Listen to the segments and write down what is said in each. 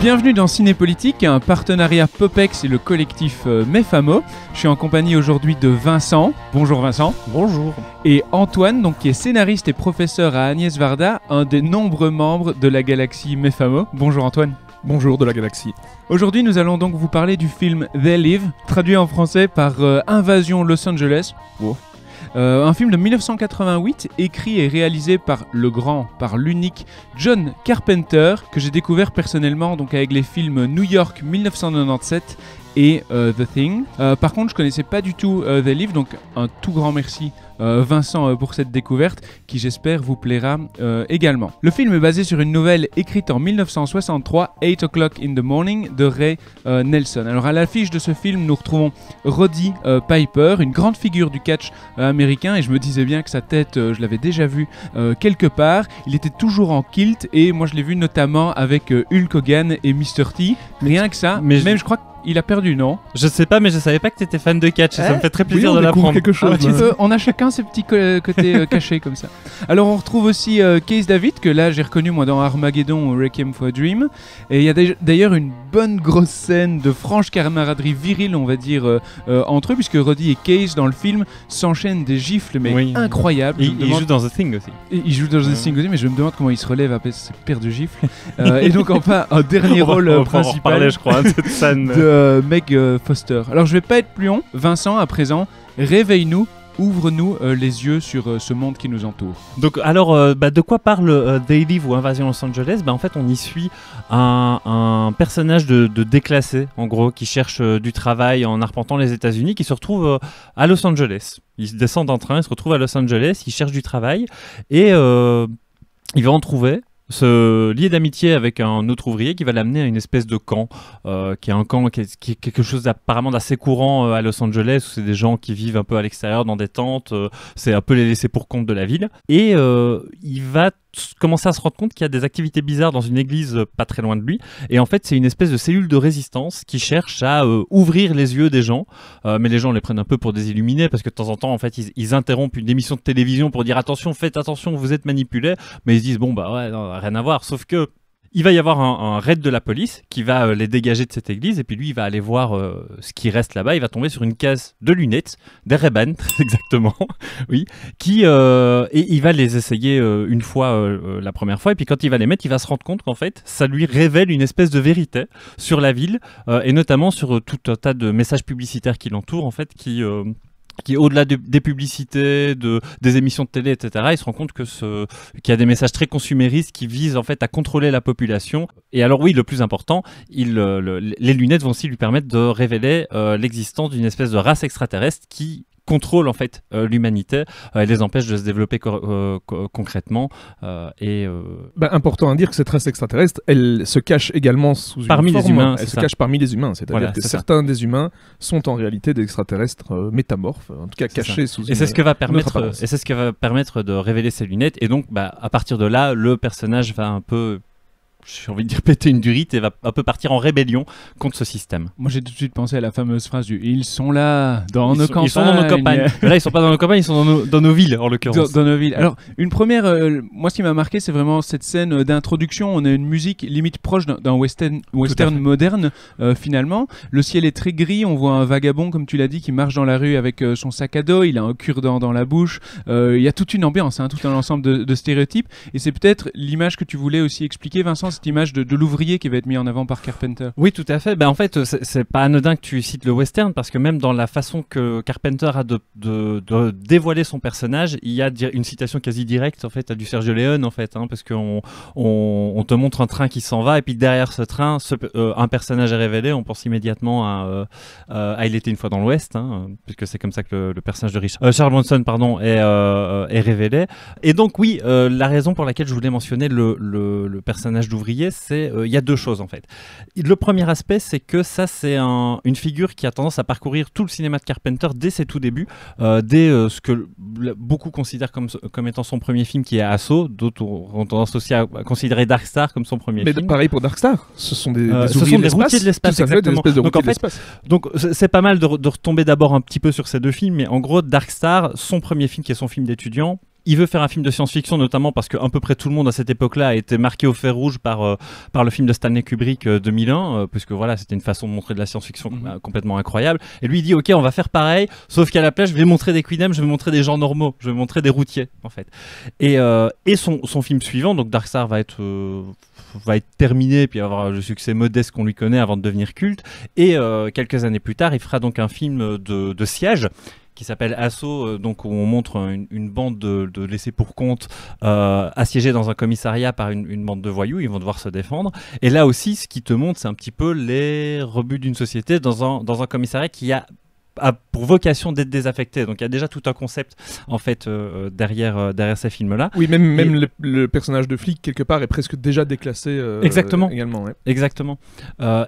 Bienvenue dans Cinépolitique, un partenariat Popex et le collectif Mefamo. Je suis en compagnie aujourd'hui de Vincent. Bonjour Vincent. Bonjour. Et Antoine, donc, qui est scénariste et professeur à Agnès Varda, un des nombreux membres de la galaxie Mefamo. Bonjour Antoine. Bonjour de la galaxie. Aujourd'hui, nous allons donc vous parler du film They Live, traduit en français par Invasion Los Angeles. Oh. Un film de 1988, écrit et réalisé par l'unique John Carpenter, que j'ai découvert personnellement donc avec les films New York 1997 et The Thing. Par contre, je connaissais pas du tout They Live, donc un tout grand merci Vincent pour cette découverte qui j'espère vous plaira également. Le film est basé sur une nouvelle écrite en 1963, 8 O'Clock in the Morning de Ray Nelson. Alors à l'affiche de ce film, nous retrouvons Roddy Piper, une grande figure du catch américain, et je me disais bien que sa tête, je l'avais déjà vue quelque part. Il était toujours en kilt et moi je l'ai vu notamment avec Hulk Hogan et Mr. T. Rien que ça, même je crois qu'il a perdu, non? Je sais pas, mais je savais pas que t'étais fan de catch, ça me fait très plaisir de l'apprendre. Quelque chose. On a chacun ses petits côtés cachés comme ça. Alors on retrouve aussi Case David, que là j'ai reconnu moi dans Armageddon ou Requiem for a Dream. Et il y a d'ailleurs une bonne grosse scène de franche camaraderie virile, on va dire, entre eux, puisque Roddy et Case dans le film s'enchaînent des gifles, mais incroyables. Il joue dans The Thing aussi. Il joue dans The Thing aussi, mais je me demande comment il se relève après cette paire de gifles. Et donc enfin, un dernier rôle principal. On je crois, de cette scène. Meg Foster. Alors je vais pas être plus long. Vincent, à présent, réveille-nous, ouvre-nous les yeux sur ce monde qui nous entoure. Donc alors, de quoi parle They Live ou Invasion Los Angeles? En fait, on y suit un personnage de déclassé, en gros, qui cherche du travail en arpentant les États-Unis, qui se retrouve à Los Angeles. Il descend d'un train, il se retrouve à Los Angeles, il cherche du travail et il va en trouver. Se lier d'amitié avec un autre ouvrier qui va l'amener à une espèce de camp, qui est un camp qui est quelque chose apparemment d'assez courant à Los Angeles, où c'est des gens qui vivent un peu à l'extérieur dans des tentes, c'est un peu les laissés pour compte de la ville. Et il va commencer à se rendre compte qu'il y a des activités bizarres dans une église pas très loin de lui, et en fait c'est une espèce de cellule de résistance qui cherche à ouvrir les yeux des gens, mais les gens les prennent un peu pour des illuminés, parce que de temps en temps en fait ils interrompent une émission de télévision pour dire attention, faites attention, vous êtes manipulés, mais ils se disent bon bah ouais, non, rien à voir, sauf que il va y avoir un raid de la police qui va les dégager de cette église, et puis lui il va aller voir ce qui reste là-bas. Il va tomber sur une case de lunettes, des Ray-Ban exactement, oui, et il va les essayer une fois, la première fois, et puis quand il va les mettre, il va se rendre compte qu'en fait ça lui révèle une espèce de vérité sur la ville, et notamment sur tout un tas de messages publicitaires qui l'entourent en fait, qui au-delà des publicités, des émissions de télé, etc., il se rend compte qu'il y a des messages très consuméristes qui visent en fait à contrôler la population. Et alors oui, le plus important, les lunettes vont aussi lui permettre de révéler l'existence d'une espèce de race extraterrestre qui contrôle en fait l'humanité et les empêche de se développer concrètement. Important à dire que cette race extraterrestre, elle se cache également sous une forme. Les humains, elle se cache parmi les humains, c'est-à-dire que certains des humains sont en réalité des extraterrestres métamorphes, en tout cas cachés sous une. Et c'est ce que va permettre de révéler ces lunettes. Et donc, à partir de là, le personnage va un peu, j'ai envie de dire, péter une durite et va un peu partir en rébellion contre ce système. Moi j'ai tout de suite pensé à la fameuse phrase du « Ils sont là, dans nos campagnes ». Ils sont dans nos campagnes. Là ils sont pas dans nos campagnes, ils sont dans nos villes en l'occurrence. Dans nos villes. Alors une première, moi ce qui m'a marqué c'est vraiment cette scène d'introduction. On a une musique limite proche d'un western moderne finalement. Le ciel est très gris, on voit un vagabond comme tu l'as dit qui marche dans la rue avec son sac à dos, il a un cure-dent dans la bouche. Il y a toute une ambiance, tout un ensemble de stéréotypes, et c'est peut-être l'image que tu voulais aussi expliquer, Vincent, cette image de l'ouvrier qui va être mis en avant par Carpenter. Oui, tout à fait. En fait, c'est pas anodin que tu cites le western, parce que même dans la façon que Carpenter a de dévoiler son personnage, il y a une citation quasi directe en fait à du Sergio Leone en fait, parce qu'on te montre un train qui s'en va, et puis derrière ce train, un personnage est révélé. On pense immédiatement à Il était une fois dans l'Ouest, puisque c'est comme ça que le personnage de Charles Bronson est révélé. Et donc oui, la raison pour laquelle je voulais mentionner le personnage d'ouvrier, il y a deux choses en fait. Le premier aspect, c'est que ça c'est une figure qui a tendance à parcourir tout le cinéma de Carpenter dès ses tout débuts, dès ce que beaucoup considèrent comme étant son premier film, qui est Assaut. D'autres ont tendance aussi à considérer Dark Star comme son premier film. Mais pareil pour Dark Star, ce sont des routiers de l'espace, exactement. Donc c'est pas mal de retomber d'abord un petit peu sur ces deux films, mais en gros Dark Star, son premier film qui est son film d'étudiant, il veut faire un film de science-fiction, notamment parce qu'à peu près tout le monde à cette époque-là a été marqué au fer rouge par le film de Stanley Kubrick 2001, puisque voilà, c'était une façon de montrer de la science-fiction complètement incroyable. Et lui, il dit, ok, on va faire pareil, sauf qu'à la place, je vais montrer des queendom, je vais montrer des gens normaux, je vais montrer des routiers, en fait. Et son film suivant, donc Dark Star va être terminé, puis avoir le succès modeste qu'on lui connaît avant de devenir culte. Et quelques années plus tard, il fera donc un film de siège qui s'appelle Assaut, donc où on montre une bande de laissés pour compte assiégés dans un commissariat par une bande de voyous. Ils vont devoir se défendre. Et là aussi, ce qui te montre, c'est un petit peu les rebuts d'une société dans un commissariat qui a pour vocation d'être désaffecté. Donc il y a déjà tout un concept en fait derrière ces films-là. Oui, même le personnage de flic quelque part est presque déjà déclassé. Exactement. Également. Ouais. Exactement.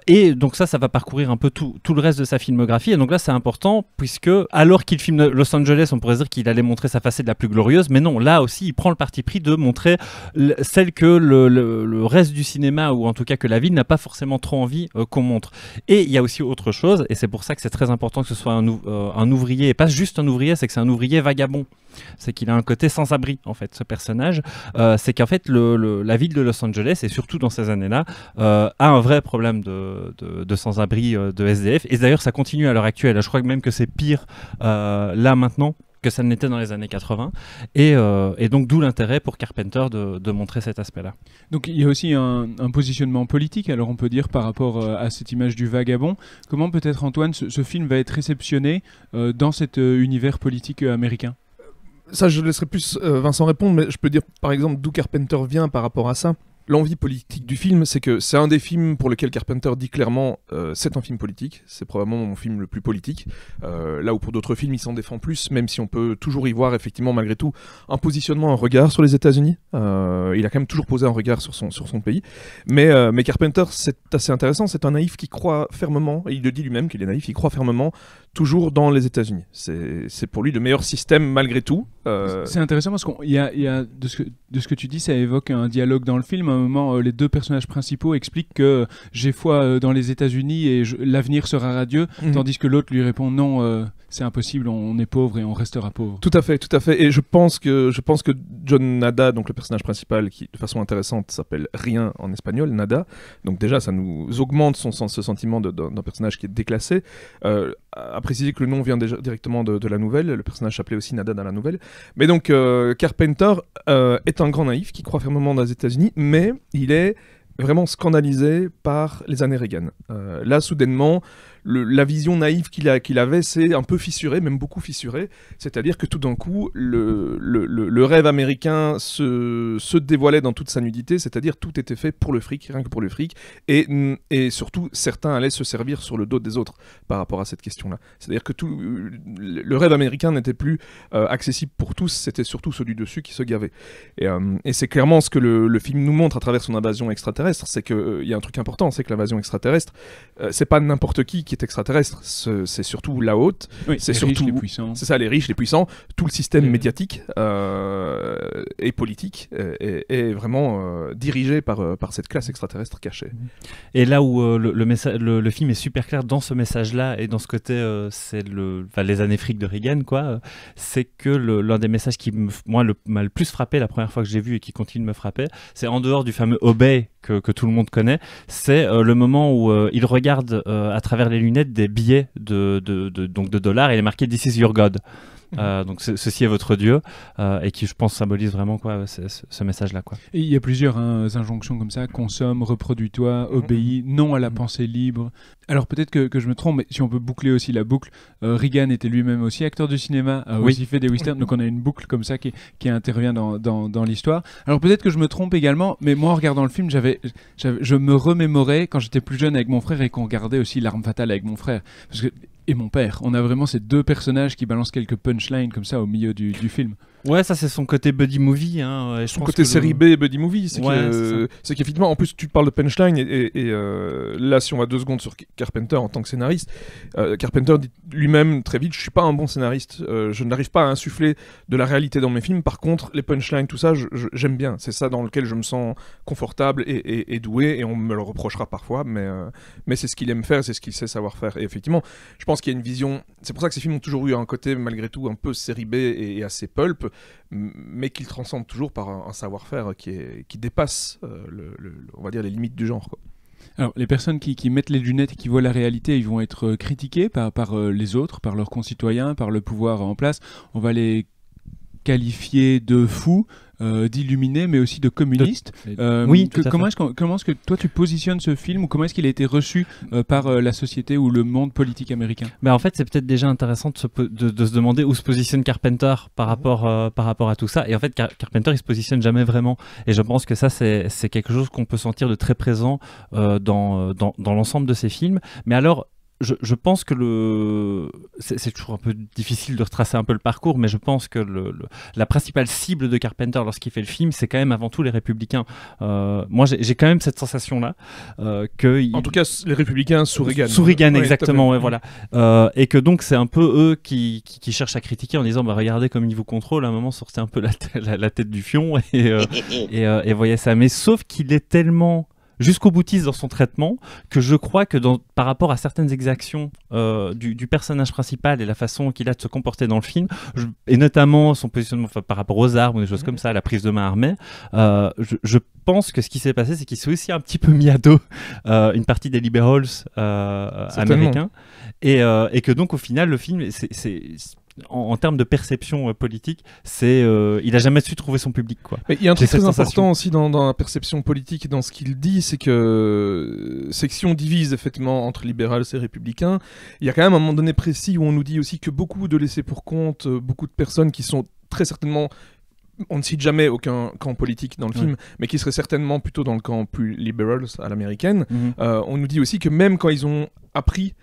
Et donc ça va parcourir un peu tout le reste de sa filmographie. Et donc là c'est important puisque alors qu'il filme Los Angeles, on pourrait dire qu'il allait montrer sa facette la plus glorieuse, mais non, là aussi il prend le parti pris de montrer celle que le reste du cinéma, ou en tout cas que la ville n'a pas forcément trop envie qu'on montre. Et il y a aussi autre chose, et c'est pour ça que c'est très important que ce soit un ouvrier, et pas juste un ouvrier, c'est que c'est un ouvrier vagabond. C'est qu'il a un côté sans-abri, en fait, ce personnage. C'est qu'en fait, la ville de Los Angeles, et surtout dans ces années-là, a un vrai problème de sans-abri, de SDF. Et d'ailleurs, ça continue à l'heure actuelle. Je crois même que c'est pire là maintenant que ça n'était dans les années 80. Et donc, d'où l'intérêt pour Carpenter de montrer cet aspect-là. Donc, il y a aussi un positionnement politique, alors on peut dire, par rapport à cette image du vagabond. Comment peut-être, Antoine, ce film va être réceptionné dans cet univers politique américain ? Ça, je laisserai plus Vincent répondre, mais je peux dire, par exemple, d'où Carpenter vient par rapport à ça. L'envie politique du film, c'est que c'est un des films pour lequel Carpenter dit clairement c'est un film politique, c'est probablement mon film le plus politique, là où pour d'autres films il s'en défend plus, même si on peut toujours y voir effectivement malgré tout un positionnement, un regard sur les États-Unis. Il a quand même toujours posé un regard sur son pays, mais Carpenter, c'est assez intéressant, c'est un naïf qui croit fermement, et il le dit lui-même qu'il est naïf, il croit fermement toujours dans les États-Unis. C'est pour lui le meilleur système malgré tout. C'est intéressant parce qu'il y a de ce que tu dis, ça évoque un dialogue dans le film. À un moment, les deux personnages principaux expliquent que j'ai foi dans les États-Unis et l'avenir sera radieux, tandis que l'autre lui répond non, c'est impossible, on est pauvre et on restera pauvre. Tout à fait. Et je pense que John Nada, donc le personnage principal, qui de façon intéressante s'appelle Rien en espagnol, Nada. Donc déjà, ça nous augmente ce sentiment d'un personnage qui est déclassé. À préciser que le nom vient déjà directement de la nouvelle, le personnage s'appelait aussi Nada dans la nouvelle. Mais donc Carpenter est un grand naïf qui croit fermement dans les États-Unis, mais il est vraiment scandalisé par les années Reagan. Là, soudainement, la vision naïve qu'il avait, c'est un peu fissuré, même beaucoup fissuré. C'est-à-dire que tout d'un coup, le rêve américain se dévoilait dans toute sa nudité, c'est-à-dire tout était fait pour le fric, rien que pour le fric, et surtout, certains allaient se servir sur le dos des autres par rapport à cette question-là. C'est-à-dire que le rêve américain n'était plus accessible pour tous, c'était surtout ceux du dessus qui se gavaient. Et c'est clairement ce que le film nous montre à travers son invasion extraterrestre, c'est qu'il y a un truc important, c'est que l'invasion extraterrestre, c'est pas n'importe qui est extraterrestre, c'est surtout la haute, oui, c'est les surtout riches, les puissants. C'est ça, les riches, les puissants, tout le système médiatique et politique est vraiment dirigé par cette classe extraterrestre cachée. Et là où le film est super clair dans ce message-là et dans ce côté, c'est les années fric de Reagan, quoi, c'est que l'un des messages qui m'a le plus frappé la première fois que j'ai vu et qui continue de me frapper, c'est en dehors du fameux Obey que tout le monde connaît, c'est le moment où il regarde à travers les lunettes des billets de dollars et il est marqué « This is your God ». Donc ceci est votre Dieu, et qui je pense symbolise vraiment ce message-là, quoi. Et il y a plusieurs injonctions comme ça: consomme, reproduis-toi, obéis, non à la pensée libre. Alors peut-être que je me trompe, mais si on peut boucler aussi la boucle, Reagan était lui-même aussi acteur de cinéma, a aussi fait des westerns, donc on a une boucle comme ça qui intervient dans l'histoire. Alors peut-être que je me trompe également, mais moi en regardant le film, je me remémorais quand j'étais plus jeune avec mon frère et qu'on regardait aussi L'Arme Fatale avec mon frère. Et mon père, on a vraiment ces deux personnages qui balancent quelques punchlines comme ça au milieu du film. Ouais, ça c'est son côté buddy movie. Hein, son côté série B buddy movie, c'est qu'effectivement, en plus tu parles de punchline et là si on va 2 secondes sur Carpenter en tant que scénariste, Carpenter dit lui-même très vite, je suis pas un bon scénariste, je n'arrive pas à insuffler de la réalité dans mes films, par contre les punchlines, tout ça, j'aime bien, c'est ça dans lequel je me sens confortable et doué, et on me le reprochera parfois, mais c'est ce qu'il aime faire, c'est ce qu'il sait savoir faire, et effectivement, je pense qu'il y a une vision, c'est pour ça que ces films ont toujours eu un côté malgré tout un peu série B et assez pulp, mais qu'il transcende toujours par un savoir-faire qui dépasse, on va dire, les limites du genre, quoi. Alors, les personnes qui mettent les lunettes et qui voient la réalité, ils vont être critiqués par les autres, par leurs concitoyens, par le pouvoir en place. On va les qualifier de fous, d'illuminés, mais aussi de communistes. Oui, tout à comment est-ce que toi tu positionnes ce film, ou comment est-ce qu'il a été reçu par la société ou le monde politique américain? En fait, c'est peut-être déjà intéressant de se demander où se positionne Carpenter par rapport à tout ça. Et en fait, Carpenter, il se positionne jamais vraiment. Et je pense que ça, c'est quelque chose qu'on peut sentir de très présent dans l'ensemble de ses films. Mais alors, je pense que c'est toujours un peu difficile de retracer un peu le parcours, mais je pense que la principale cible de Carpenter lorsqu'il fait le film, c'est quand même avant tout les républicains. Moi, j'ai quand même cette sensation-là. En tout cas, les républicains sous Reagan. Sous Reagan, Ouais, exactement, ouais, voilà. Et que donc, c'est un peu eux qui cherchent à critiquer en disant, regardez comme ils vous contrôlent, à un moment, sortez un peu la tête du fion et voyez ça. Mais sauf qu'il est tellement jusqu'au boutiste dans son traitement, que je crois que par rapport à certaines exactions du personnage principal et la façon qu'il a de se comporter dans le film, et notamment son positionnement par rapport aux armes ou des choses comme ça, la prise de main armée, je pense que ce qui s'est passé, c'est qu'il s'est aussi un petit peu mis à dos une partie des liberals américains, et que donc au final, le film, en termes de perception politique, il a jamais su trouver son public, quoi. Mais il y a un truc très important aussi dans la perception politique et dans ce qu'il dit, c'est que si on divise effectivement entre libéraux et républicains, il y a quand même un moment donné précis où on nous dit aussi que beaucoup de laissés pour compte, beaucoup de personnes qui sont très certainement, on ne cite jamais aucun camp politique dans le film, mais qui serait certainement plutôt dans le camp plus liberal à l'américaine. On nous dit aussi que même quand ils ont appris,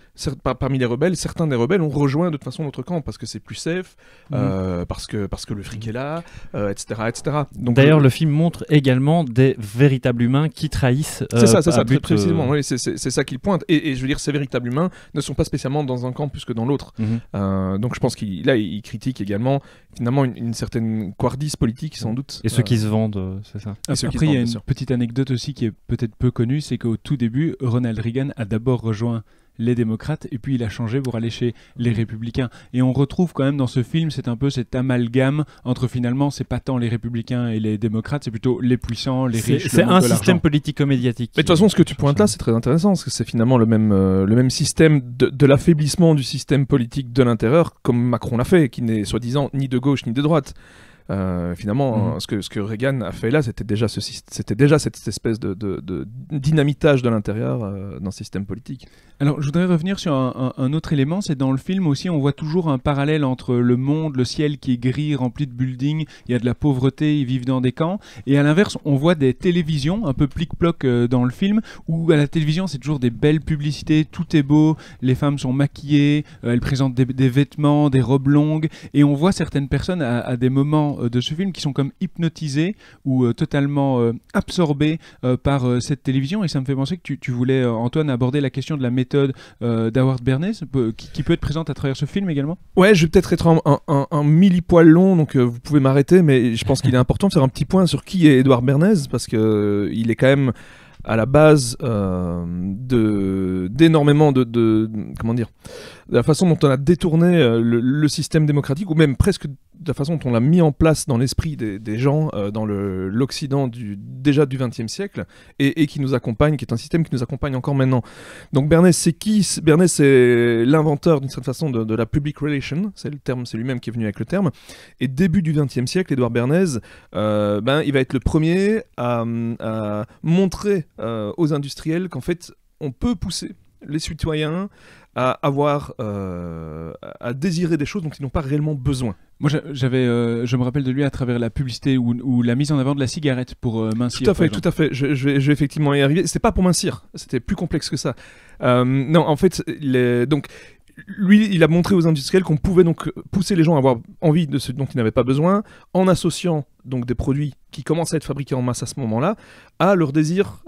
parmi les rebelles, certains des rebelles ont rejoint de toute façon notre camp parce que c'est plus safe, parce que le fric est là, etc. etc. Donc, d'ailleurs, le film montre également des véritables humains qui trahissent. C'est ça, très précisément. Oui, c'est ça qu'il pointe. Et je veux dire, ces véritables humains ne sont pas spécialement dans un camp plus que dans l'autre. Donc je pense qu'il critique également finalement une certaine couardise politique, sans doute. Et ceux qui se vendent, c'est ça. Après, il y a une petite anecdote aussi qui est peut-être peu connue, c'est qu'au tout début, Ronald Reagan a d'abord rejoint les démocrates et puis il a changé pour aller chez les républicains, et on retrouve quand même dans ce film c'est un peu cet amalgame entre finalement c'est pas tant les républicains et les démocrates, c'est plutôt les puissants, les riches. C'est un système politico-médiatique. Mais de toute façon, ce que tu pointes là, c'est très intéressant parce que c'est finalement le même système de l'affaiblissement du système politique de l'intérieur, comme Macron l'a fait, qui n'est soi-disant ni de gauche ni de droite. Finalement, ce que Reagan a fait là, c'était déjà cette espèce de dynamitage de l'intérieur d'un système politique. Alors, je voudrais revenir sur un autre élément, c'est dans le film aussi, on voit toujours un parallèle entre le monde, le ciel qui est gris, rempli de buildings, il y a de la pauvreté, ils vivent dans des camps, et à l'inverse, on voit des télévisions, un peu plic-ploc dans le film, où à la télévision, c'est toujours des belles publicités, tout est beau, les femmes sont maquillées, elles présentent des vêtements, des robes longues, et on voit certaines personnes à des moments de ce film qui sont comme hypnotisées ou totalement absorbées par cette télévision, et ça me fait penser que tu voulais, Antoine, aborder la question de la méthode d'Howard Bernays qui peut être présente à travers ce film également. Ouais, je vais peut-être être un milli-poil long, donc vous pouvez m'arrêter, mais je pense qu'il est important de faire un petit point sur qui est Edward Bernays, parce que il est quand même à la base d'énormément de comment dire, de la façon dont on a détourné le système démocratique, ou même presque de la façon dont on l'a mis en place dans l'esprit des gens dans l'Occident déjà du XXe siècle, et qui nous accompagne, qui est un système qui nous accompagne encore maintenant. Donc Bernays, c'est qui? Bernays, c'est l'inventeur d'une certaine façon de la public relation, c'est lui-même qui est venu avec le terme, et début du XXe siècle, Edward Bernays, il va être le premier à montrer aux industriels qu'en fait, on peut pousser les citoyens à désirer des choses dont ils n'ont pas réellement besoin. Moi, je me rappelle de lui à travers la publicité ou la mise en avant de la cigarette pour mincir. Tout à fait. Je vais effectivement y arriver. C'était pas pour mincir, c'était plus complexe que ça. Non, en fait, donc lui, il a montré aux industriels qu'on pouvait donc pousser les gens à avoir envie de ce dont ils n'avaient pas besoin, en associant donc des produits qui commencent à être fabriqués en masse à ce moment-là à leur désir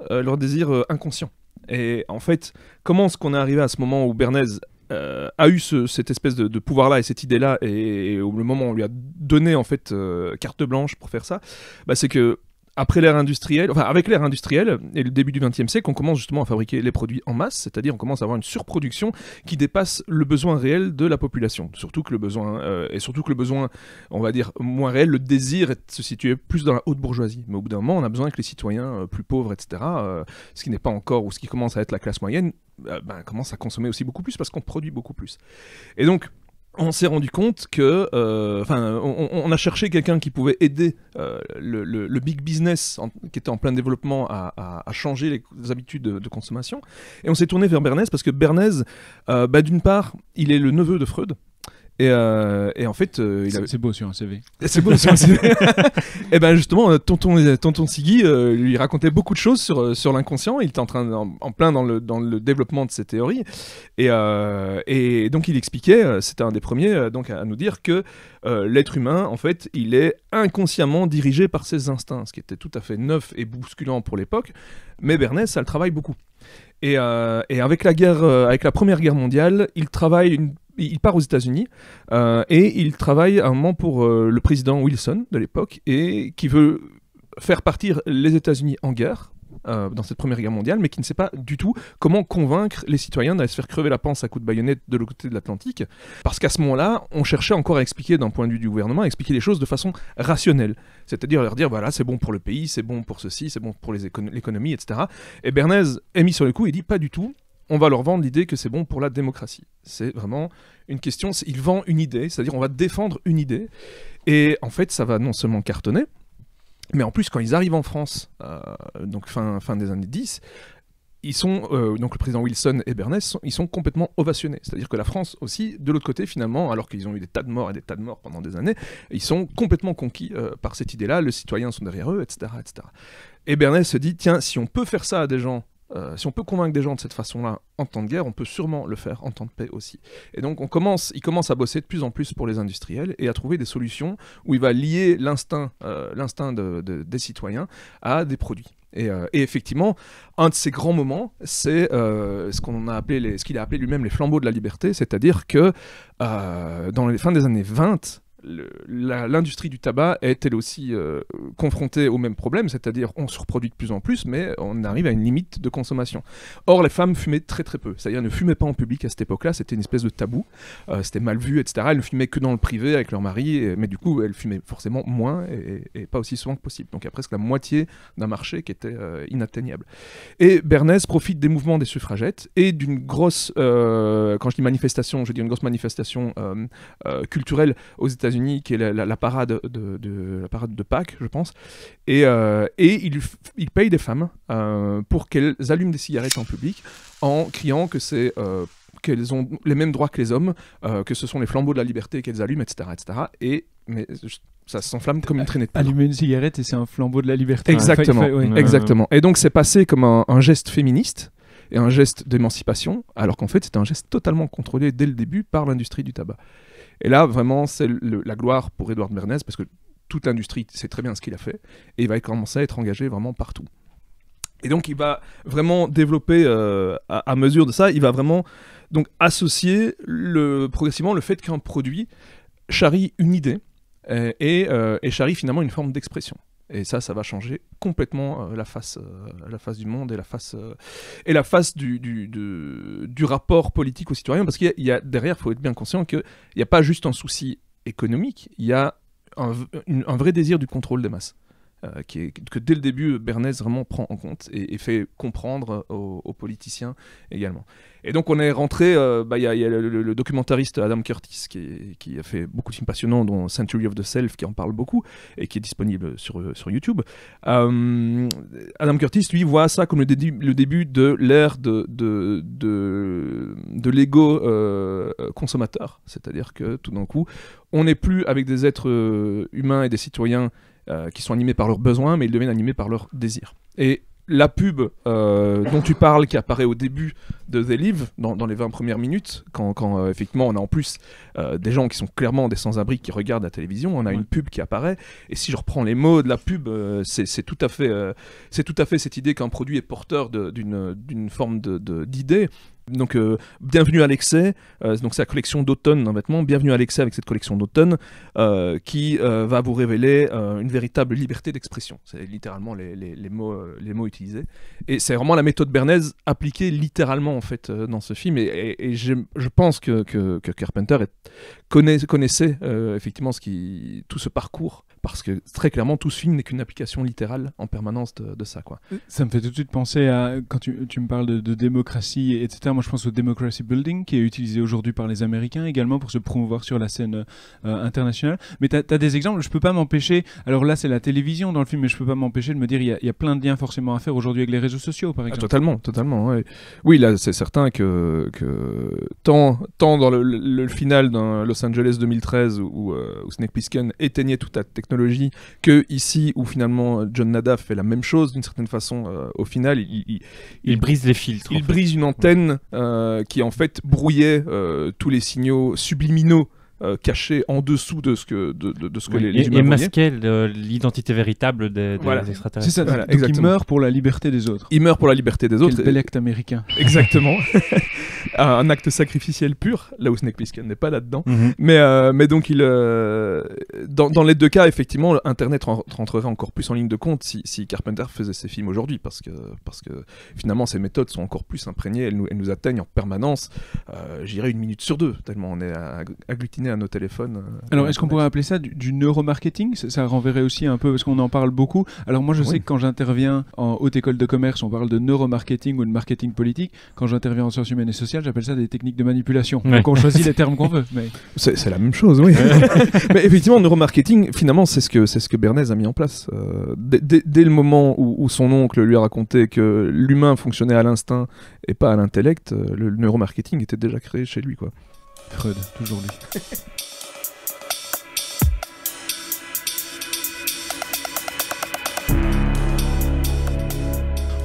inconscient. Et en fait, comment est-ce qu'on est arrivé à ce moment où Bernays a eu cette espèce de pouvoir-là et cette idée-là, et au moment où on lui a donné en fait carte blanche pour faire ça, c'est que après l'ère industrielle, enfin avec l'ère industrielle et le début du XXe siècle, on commence justement à fabriquer les produits en masse, c'est-à-dire on commence à avoir une surproduction qui dépasse le besoin réel de la population. Surtout que le besoin, on va dire moins réel, le désir se situait plus dans la haute bourgeoisie. Mais au bout d'un moment, on a besoin que les citoyens plus pauvres, etc., ce qui n'est pas encore, ou ce qui commence à être la classe moyenne, commence à consommer aussi beaucoup plus parce qu'on produit beaucoup plus. Et donc, on s'est rendu compte que, on a cherché quelqu'un qui pouvait aider le big business qui était en plein développement à changer les habitudes de consommation. Et on s'est tourné vers Bernays parce que Bernays, d'une part, il est le neveu de Freud. Et en fait, c'est beau sur un CV. C'est beau sur un CV. Et ben justement, tonton Siggy lui racontait beaucoup de choses sur l'inconscient. Il était en plein dans le développement de ces théories. Et donc il expliquait, c'était un des premiers donc à nous dire que l'être humain, en fait, il est inconsciemment dirigé par ses instincts, ce qui était tout à fait neuf et bousculant pour l'époque. Mais Bernays, ça le travaille beaucoup. Et avec la Première Guerre mondiale, il part aux États-Unis et il travaille un moment pour le président Wilson de l'époque et qui veut faire partir les États-Unis en guerre dans cette Première Guerre mondiale, mais qui ne sait pas du tout comment convaincre les citoyens d'aller se faire crever la panse à coups de baïonnette de l'autre côté de l'Atlantique, parce qu'à ce moment-là, on cherchait encore à expliquer d'un point de vue du gouvernement, à expliquer les choses de façon rationnelle, c'est-à-dire leur dire voilà, c'est bon pour le pays, c'est bon pour ceci, c'est bon pour l'économie, etc. Et Bernays est mis sur le coup et dit pas du tout. On va leur vendre l'idée que c'est bon pour la démocratie. C'est vraiment une question, il vend une idée, c'est-à-dire on va défendre une idée. Et en fait, ça va non seulement cartonner, mais en plus, quand ils arrivent en France, donc fin des années 10, ils sont, donc le président Wilson et Bernays, ils sont complètement ovationnés. C'est-à-dire que la France aussi, de l'autre côté finalement, alors qu'ils ont eu des tas de morts et des tas de morts pendant des années, ils sont complètement conquis par cette idée-là, les citoyens sont derrière eux, etc., etc. Et Bernays se dit, tiens, si on peut faire ça à des gens, si on peut convaincre des gens de cette façon-là en temps de guerre, on peut sûrement le faire en temps de paix aussi. Et donc il commence à bosser de plus en plus pour les industriels et à trouver des solutions où il va lier l'instinct des citoyens à des produits. Et effectivement, un de ces grands moments, c'est ce qu'il a appelé lui-même les flambeaux de la liberté, c'est-à-dire que dans les fins des années 20, l'industrie du tabac est elle aussi confrontée au même problème, c'est-à-dire on se reproduit de plus en plus, mais on arrive à une limite de consommation. Or, les femmes fumaient très très peu, c'est-à-dire ne fumaient pas en public à cette époque-là, c'était une espèce de tabou, c'était mal vu, etc. Elles ne fumaient que dans le privé avec leur mari, mais du coup, elles fumaient forcément moins et pas aussi souvent que possible. Donc il y a presque la moitié d'un marché qui était inatteignable. Et Bernays profite des mouvements des suffragettes et d'une grosse, quand je dis manifestation, je dis une grosse manifestation culturelle aux États-Unis, qui est la parade de Pâques, je pense, et il paye des femmes pour qu'elles allument des cigarettes en public en criant que qu'elles ont les mêmes droits que les hommes, que ce sont les flambeaux de la liberté qu'elles allument, etc., etc. Mais ça s'enflamme comme une traînée de poudre. Allumer une cigarette et c'est un flambeau de la liberté. Exactement, exactement. Et donc c'est passé comme un geste féministe et un geste d'émancipation, alors qu'en fait c'était un geste totalement contrôlé dès le début par l'industrie du tabac. Et là, vraiment, c'est la gloire pour Edward Bernays, parce que toute l'industrie sait très bien ce qu'il a fait, et il va commencer à être engagé vraiment partout. Et donc, il va vraiment développer, à mesure de ça, il va vraiment donc, associer progressivement le fait qu'un produit charrie une idée, et charrie finalement une forme d'expression. Et ça va changer complètement la face du monde et la face du rapport politique aux citoyens, parce qu'il y a derrière, il faut être bien conscient qu'il n'y a pas juste un souci économique, il y a un vrai désir du contrôle des masses. Que dès le début, Bernays vraiment prend en compte et fait comprendre aux politiciens également. Et donc on est rentré, il y a le documentariste Adam Curtis qui a fait beaucoup de films passionnants, dont Century of the Self, qui en parle beaucoup et qui est disponible sur YouTube. Adam Curtis, lui, voit ça comme le début de l'ère de l'ego consommateur. C'est-à-dire que tout d'un coup, on n'est plus avec des êtres humains et des citoyens qui sont animés par leurs besoins, mais ils deviennent animés par leurs désirs. Et la pub dont tu parles, qui apparaît au début de The Live, dans les 20 premières minutes, quand effectivement on a en plus des gens qui sont clairement des sans-abri qui regardent la télévision, on a une pub qui apparaît, et si je reprends les mots de la pub, c'est tout à fait cette idée qu'un produit est porteur d'une forme d'idée. Donc bienvenue à l'excès, donc c'est la collection d'automne d'un vêtement, bienvenue à l'excès avec cette collection d'automne qui va vous révéler une véritable liberté d'expression. C'est littéralement les mots utilisés. Et c'est vraiment la méthode Bernays appliquée littéralement en fait dans ce film. Et je pense que Carpenter connaissait effectivement tout ce parcours. Parce que très clairement, tout ce film n'est qu'une application littérale en permanence de ça, quoi. Ça me fait tout de suite penser à, quand tu me parles de démocratie, etc., moi je pense au Democracy Building, qui est utilisé aujourd'hui par les Américains également pour se promouvoir sur la scène internationale. Mais tu as des exemples, je peux pas m'empêcher, alors là c'est la télévision dans le film, mais je peux pas m'empêcher de me dire, il y a plein de liens forcément à faire aujourd'hui avec les réseaux sociaux, par exemple. Totalement, ouais. Oui, là c'est certain que tant dans le final d'un Los Angeles 2013 où Snake Plissken éteignait toute la technologie, que ici où finalement John Nada fait la même chose d'une certaine façon. Au final, il brise les filtres. Il brise une antenne qui en fait brouillait tous les signaux subliminaux cachés en dessous de ce que les humains et masquait l'identité véritable des extraterrestres. C'est ça, voilà, donc il meurt pour la liberté des autres. Il meurt pour la liberté des autres. Quel bel acte américain. Exactement. Un acte sacrificiel pur, là où Snake Plissken n'est pas là-dedans. Mais donc dans les deux cas, effectivement, Internet rentrerait encore plus en ligne de compte si Carpenter faisait ses films aujourd'hui, parce que finalement ces méthodes sont encore plus imprégnées, elles nous atteignent en permanence, j'irais 1 minute sur 2, tellement on est agglutiné à nos téléphones. Alors est-ce qu'on pourrait appeler ça du neuromarketing ? Ça renverrait aussi un peu, parce qu'on en parle beaucoup. Alors moi je sais que quand j'interviens en haute école de commerce, on parle de neuromarketing ou de marketing politique. Quand j'interviens en sciences humaines et sociales, j'appelle ça des techniques de manipulation. Donc on choisit les termes qu'on veut. Mais... C'est la même chose, oui. Mais effectivement, neuromarketing, finalement, c'est ce que Bernays a mis en place. Dès le moment où son oncle lui a raconté que l'humain fonctionnait à l'instinct et pas à l'intellect, le neuromarketing était déjà créé chez lui, quoi. Freud, toujours lui.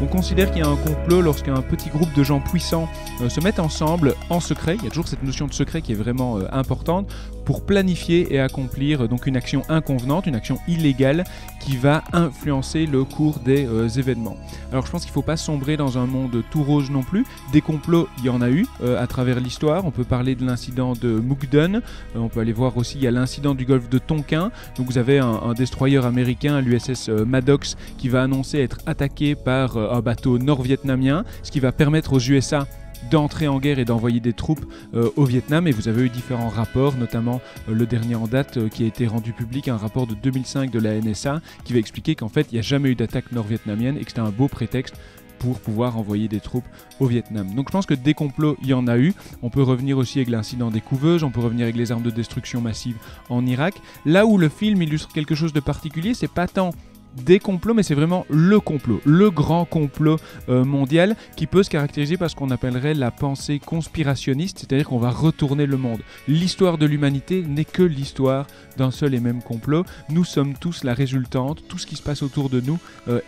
On considère qu'il y a un complot lorsqu'un petit groupe de gens puissants se mettent ensemble en secret. Il y a toujours cette notion de secret qui est vraiment importante pour planifier et accomplir donc une action inconvenante, une action illégale qui va influencer le cours des événements. Alors je pense qu'il ne faut pas sombrer dans un monde tout rose non plus. Des complots, il y en a eu à travers l'histoire. On peut parler de l'incident de Mukden. On peut aller voir aussi, il y a l'incident du golfe de Tonkin. Donc vous avez un destroyer américain, l'USS Maddox, qui va annoncer être attaqué par un bateau nord-vietnamien, ce qui va permettre aux USA d'entrer en guerre et d'envoyer des troupes au Vietnam. Et vous avez eu différents rapports, notamment le dernier en date qui a été rendu public, un rapport de 2005 de la NSA qui va expliquer qu'en fait il n'y a jamais eu d'attaque nord-vietnamienne et que c'était un beau prétexte pour pouvoir envoyer des troupes au Vietnam. Donc je pense que des complots, il y en a eu. On peut revenir aussi avec l'incident des couveuses, on peut revenir avec les armes de destruction massive en Irak. Là où le film illustre quelque chose de particulier, c'est pas tant des complots, mais c'est vraiment le complot, le grand complot mondial qui peut se caractériser par ce qu'on appellerait la pensée conspirationniste, c'est-à-dire qu'on va retourner le monde. L'histoire de l'humanité n'est que l'histoire d'un seul et même complot. Nous sommes tous la résultante, tout ce qui se passe autour de nous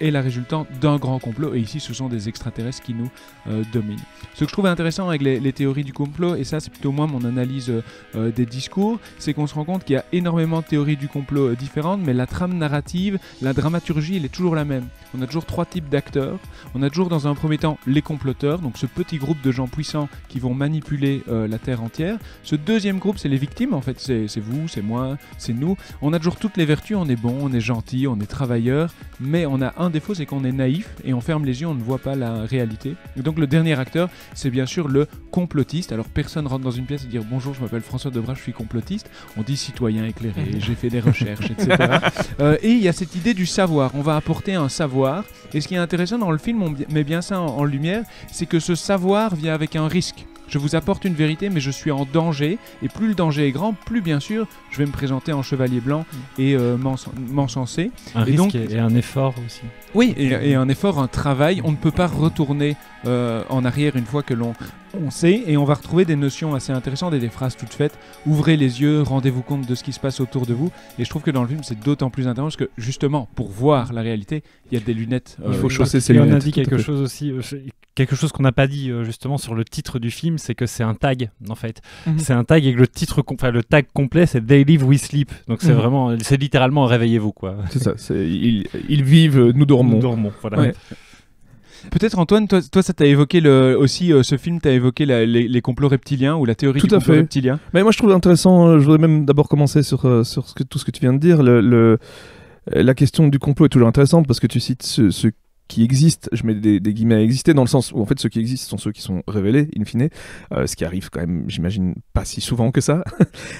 est la résultante d'un grand complot, et ici ce sont des extraterrestres qui nous dominent. Ce que je trouve intéressant avec les théories du complot, et ça c'est plutôt moi mon analyse des discours, c'est qu'on se rend compte qu'il y a énormément de théories du complot différentes, mais la trame narrative, la dramaturgie, elle est toujours la même. On a toujours 3 types d'acteurs. On a toujours dans un premier temps les comploteurs, donc ce petit groupe de gens puissants qui vont manipuler la Terre entière. Ce deuxième groupe, c'est les victimes, en fait, c'est vous, c'est moi, c'est nous. On a toujours toutes les vertus, on est bon, on est gentil, on est travailleur, mais on a un défaut, c'est qu'on est naïf et on ferme les yeux, on ne voit pas la réalité. Et donc le dernier acteur, c'est bien sûr le complotiste. Alors personne rentre dans une pièce et dit « Bonjour, je m'appelle François Debras, je suis complotiste ». On dit « citoyen éclairé, j'ai fait des recherches, etc. » Et il y a cette idée du savoir. On va apporter un savoir. Et ce qui est intéressant dans le film, on met bien ça en lumière, c'est que ce savoir vient avec un risque. Je vous apporte une vérité, mais je suis en danger. Et plus le danger est grand, plus bien sûr, je vais me présenter en chevalier blanc et m'encenser. Un risque et un effort aussi. Oui, et un effort, un travail. On ne peut pas retourner en arrière une fois que l'on sait. Et on va retrouver des notions assez intéressantes et des phrases toutes faites. Ouvrez les yeux, rendez-vous compte de ce qui se passe autour de vous. Et je trouve que dans le film, c'est d'autant plus intéressant parce que justement, pour voir la réalité, il y a des lunettes. Il faut chausser ses lunettes. On a dit quelque chose aussi, quelque chose qu'on n'a pas dit justement sur le titre du film, c'est que c'est un tag en fait. C'est un tag et que le titre, le tag complet, c'est They Live, We Sleep. Donc c'est vraiment, c'est littéralement réveillez-vous quoi. C'est ça. Ils vivent, nous dormons. Nous dormons, voilà. Ouais. Peut-être Antoine, toi ça t'a évoqué aussi ce film t'a évoqué les complots reptiliens ou la théorie Tout du à complot fait. reptilien. Mais moi je trouve intéressant, je voudrais même d'abord commencer sur tout ce que tu viens de dire. La question du complot est toujours intéressante parce que tu cites ceux qui existent, je mets des guillemets à exister, dans le sens où en fait ceux qui existent sont ceux qui sont révélés, in fine, ce qui arrive quand même, j'imagine, pas si souvent que ça.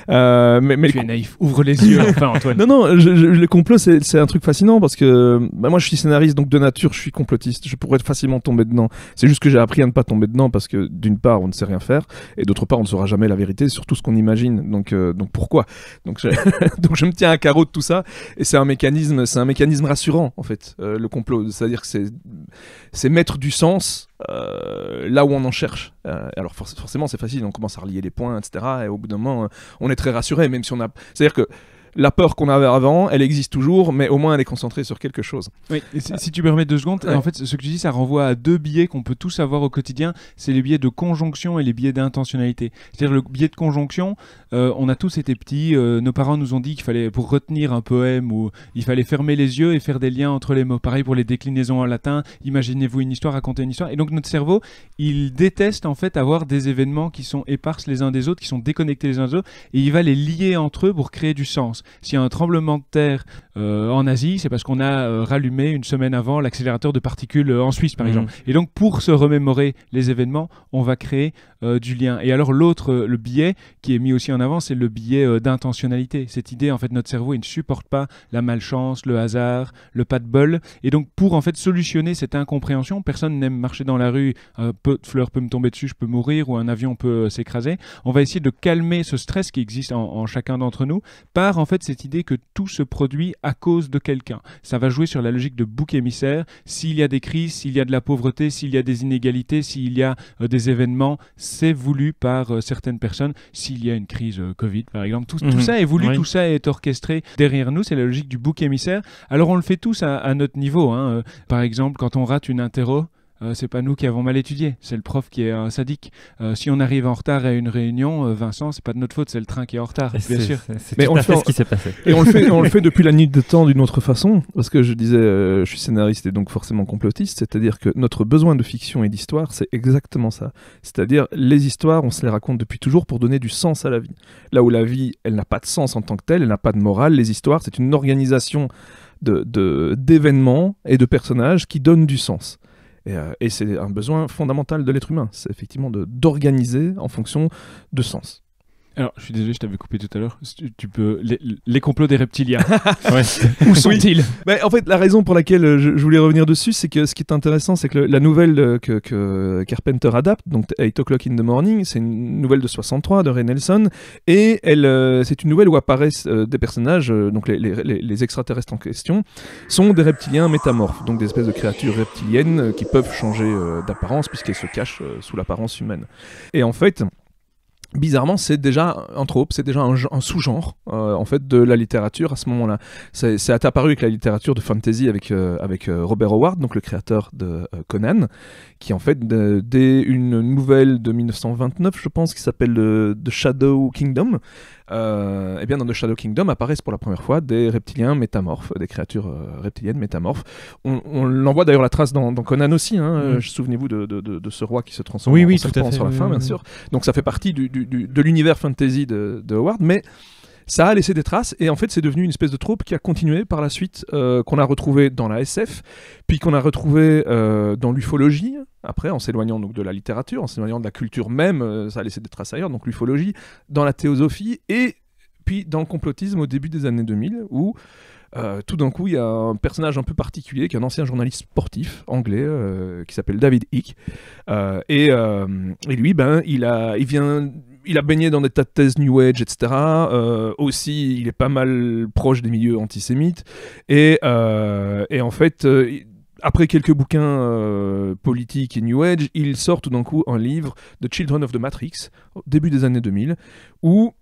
mais Tu es naïf, ouvre les yeux enfin Antoine. Non, le complot c'est un truc fascinant parce que moi je suis scénariste, donc de nature je suis complotiste, je pourrais facilement tomber dedans. C'est juste que j'ai appris à ne pas tomber dedans parce que d'une part on ne sait rien faire et d'autre part on ne saura jamais la vérité sur tout ce qu'on imagine. Donc pourquoi donc je me tiens à carreau de tout ça et c'est un mécanisme rassurant en fait, le complot, c'est-à-dire que c'est mettre du sens là où on en cherche. Alors forcément c'est facile, on commence à relier les points, etc. Et au bout d'un moment on est très rassuré, même si on a... C'est-à-dire que la peur qu'on avait avant, elle existe toujours, mais au moins elle est concentrée sur quelque chose. Oui, et si tu me permets 2 secondes, Ouais. en fait, ce que tu dis, ça renvoie à 2 biais qu'on peut tous avoir au quotidien. C'est les biais de conjonction et les biais d'intentionnalité. C'est-à-dire le biais de conjonction, on a tous été petits, nos parents nous ont dit qu'il fallait, pour retenir un poème, ou il fallait fermer les yeux et faire des liens entre les mots. Pareil pour les déclinaisons en latin, imaginez-vous une histoire, racontez une histoire. Et donc notre cerveau, il déteste en fait avoir des événements qui sont éparses les uns des autres, qui sont déconnectés les uns des autres, et il va les lier entre eux pour créer du sens. S'il y a un tremblement de terre en Asie, c'est parce qu'on a rallumé une semaine avant l'accélérateur de particules en Suisse, par exemple. Et donc, pour se remémorer les événements, on va créer du lien. Et alors, le biais qui est mis aussi en avant, c'est le biais d'intentionnalité. Cette idée, en fait, notre cerveau, il ne supporte pas la malchance, le hasard, le pas de bol. Et donc, pour en fait solutionner cette incompréhension, personne n'aime marcher dans la rue, un peu de fleurs peut me tomber dessus, je peux mourir, ou un avion peut s'écraser. On va essayer de calmer ce stress qui existe en chacun d'entre nous par en fait cette idée que tout se produit à cause de quelqu'un. Ça va jouer sur la logique de bouc émissaire. S'il y a des crises, s'il y a de la pauvreté, s'il y a des inégalités, s'il y a des événements, c'est voulu par certaines personnes. S'il y a une crise Covid, par exemple, tout ça est voulu, tout ça est orchestré derrière nous. C'est la logique du bouc émissaire. Alors on le fait tous à notre niveau. Hein. Par exemple, quand on rate une interro, c'est pas nous qui avons mal étudié, c'est le prof qui est un sadique. Si on arrive en retard à une réunion, Vincent, c'est pas de notre faute, c'est le train qui est en retard, bien sûr. Mais on fait ce qui s'est passé. Et on le fait depuis la nuit de temps d'une autre façon, parce que je disais, je suis scénariste et donc forcément complotiste, c'est-à-dire que notre besoin de fiction et d'histoire, c'est exactement ça. C'est-à-dire, les histoires, on se les raconte depuis toujours pour donner du sens à la vie. Là où la vie, elle n'a pas de sens en tant que telle, elle n'a pas de morale, les histoires, c'est une organisation d'événements et de personnages qui donnent du sens. Et c'est un besoin fondamental de l'être humain, c'est effectivement d'organiser en fonction de sens. Alors, je suis désolé, je t'avais coupé tout à l'heure. Tu peux... Les complots des reptiliens. Ouais. Où sont-ils ? En fait, la raison pour laquelle je voulais revenir dessus, c'est que ce qui est intéressant, c'est que la nouvelle que Carpenter adapte, donc 8 O'Clock in the Morning, c'est une nouvelle de 63 de Ray Nelson, et c'est une nouvelle où apparaissent des personnages, donc les extraterrestres en question, sont des reptiliens métamorphes, donc des espèces de créatures reptiliennes qui peuvent changer d'apparence puisqu'elles se cachent sous l'apparence humaine. Et en fait... Bizarrement, c'est déjà un trope, c'est déjà un sous-genre en fait de la littérature à ce moment-là. C'est apparu avec la littérature de fantasy avec Robert Howard, donc le créateur de Conan, qui en fait dès une nouvelle de 1929, je pense, qui s'appelle The Shadow Kingdom. Et bien dans The Shadow Kingdom apparaissent pour la première fois des reptiliens métamorphes, des créatures reptiliennes métamorphes. On en voit d'ailleurs la trace dans Conan aussi. Souvenez-vous de ce roi qui se transforme en serpent sur la fin, bien sûr. Donc ça fait partie de l'univers fantasy de Howard, mais ça a laissé des traces et en fait c'est devenu une espèce de troupe qui a continué par la suite, qu'on a retrouvé dans la SF, puis qu'on a retrouvé dans l'ufologie, après en s'éloignant donc de la littérature, en s'éloignant de la culture même, ça a laissé des traces ailleurs, donc l'ufologie, dans la théosophie et puis dans le complotisme au début des années 2000 où tout d'un coup il y a un personnage un peu particulier qui est un ancien journaliste sportif anglais qui s'appelle David Icke et lui il a baigné dans des tas de thèses New Age, etc. Aussi, il est pas mal proche des milieux antisémites. Et en fait, après quelques bouquins politiques et New Age, il sort tout d'un coup un livre, The Children of the Matrix, au début des années 2000, où